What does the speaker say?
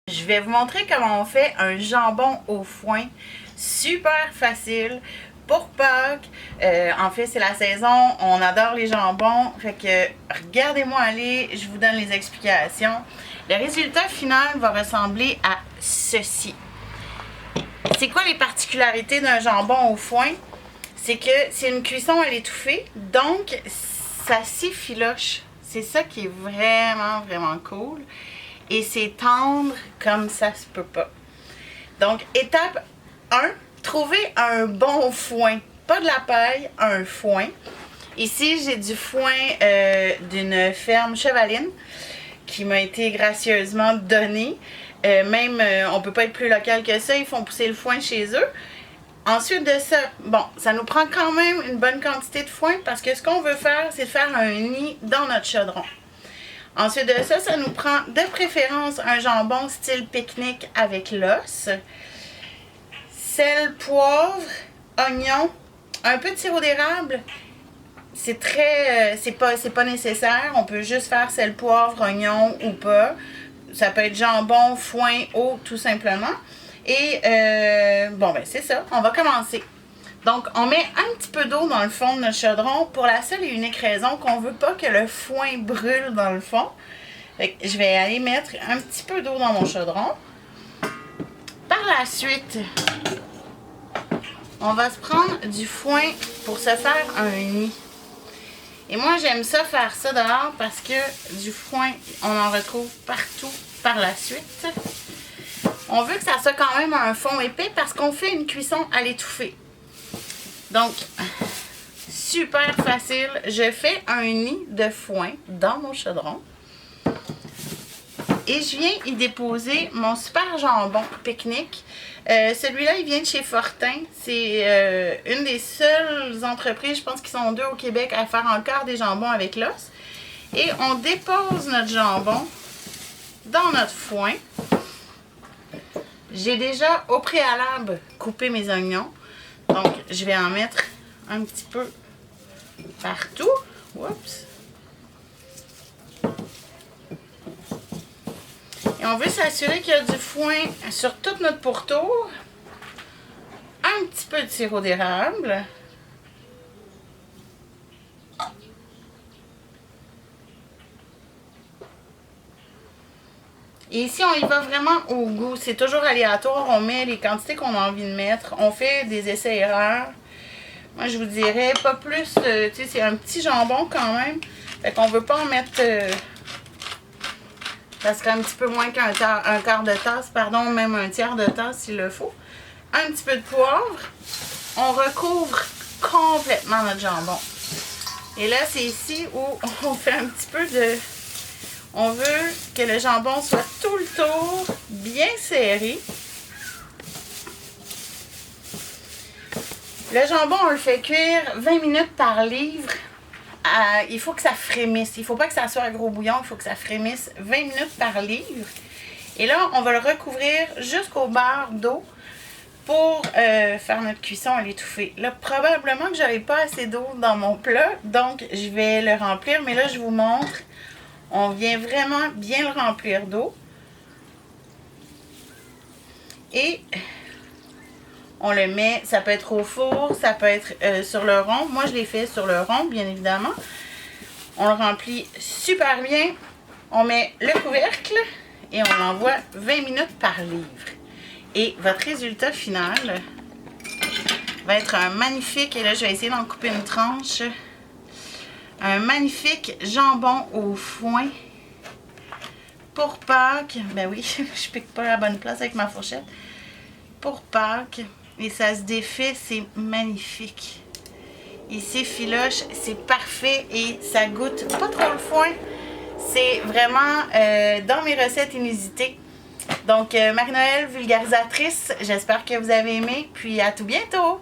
Je vais vous montrer comment on fait un jambon au foin. Super facile pour Pâques. En fait, c'est la saison. On adore les jambons. Fait que regardez-moi aller. Je vous donne les explications. Le résultat final va ressembler à ceci. C'est quoi les particularités d'un jambon au foin? C'est que c'est une cuisson à l'étouffée. Donc, ça s'effiloche. C'est ça qui est vraiment cool. Et c'est tendre comme ça se peut pas. Donc, étape 1, trouver un bon foin. Pas de la paille, un foin. Ici, j'ai du foin d'une ferme chevaline qui m'a été gracieusement donné. On peut pas être plus local que ça. Ils font pousser le foin chez eux. Ensuite de ça, bon, ça nous prend quand même une bonne quantité de foin parce que ce qu'on veut faire, c'est faire un nid dans notre chaudron. Ensuite de ça, ça nous prend de préférence un jambon style pique-nique avec l'os, sel, poivre, oignon, un peu de sirop d'érable. C'est pas nécessaire. On peut juste faire sel, poivre, oignon ou pas. Ça peut être jambon, foin, eau, tout simplement. Et bon, ben c'est ça. On va commencer. Donc, on met un petit peu d'eau dans le fond de notre chaudron pour la seule et unique raison qu'on ne veut pas que le foin brûle dans le fond. Fait que je vais aller mettre un petit peu d'eau dans mon chaudron. Par la suite, on va se prendre du foin pour se faire un nid. Et moi, j'aime ça faire ça dehors parce que du foin, on en retrouve partout par la suite. On veut que ça soit quand même un fond épais parce qu'on fait une cuisson à l'étouffée. Donc, super facile. Je fais un nid de foin dans mon chaudron. Et je viens y déposer mon super jambon pique-nique. Celui-là, il vient de chez Fortin. C'est une des seules entreprises, je pense qu'ils sont 2 au Québec, à faire encore des jambons avec l'os. Et on dépose notre jambon dans notre foin. J'ai déjà au préalable coupé mes oignons. Donc, je vais en mettre un petit peu partout. Oups. Et on veut s'assurer qu'il y a du foin sur tout notre pourtour. Un petit peu de sirop d'érable. Et ici, on y va vraiment au goût. C'est toujours aléatoire. On met les quantités qu'on a envie de mettre. On fait des essais-erreurs. Moi, je vous dirais pas plus. Tu sais, c'est un petit jambon quand même. Fait qu'on veut pas en mettre... ça serait un petit peu moins qu'un quart de tasse, pardon, même un tiers de tasse s'il le faut. Un petit peu de poivre. On recouvre complètement notre jambon. Et là, c'est ici où on fait un petit peu de... On veut que le jambon soit tout le tour bien serré. Le jambon, on le fait cuire 20 minutes par livre. Il faut que ça frémisse. Il ne faut pas que ça soit un gros bouillon. Il faut que ça frémisse 20 minutes par livre. Et là, on va le recouvrir jusqu'au beurre d'eau pour faire notre cuisson à l'étouffée. Là, probablement que je n'avais pas assez d'eau dans mon plat. Donc, je vais le remplir. Mais là, je vous montre. On vient vraiment bien le remplir d'eau. Et on le met, ça peut être au four, ça peut être sur le rond. Moi, je l'ai fait sur le rond, bien évidemment. On le remplit super bien. On met le couvercle et on l'envoie 20 minutes par livre. Et votre résultat final va être un magnifique, et là, je vais essayer d'en couper une tranche. Un magnifique jambon au foin pour Pâques. Ben oui, je pique pas la bonne place avec ma fourchette. Pour Pâques. Et ça se défait, c'est magnifique. Il s'effiloche, c'est parfait et ça goûte pas trop le foin. C'est vraiment dans mes recettes inusitées. Donc, Marie-Noël, vulgarisatrice, j'espère que vous avez aimé. Puis à tout bientôt!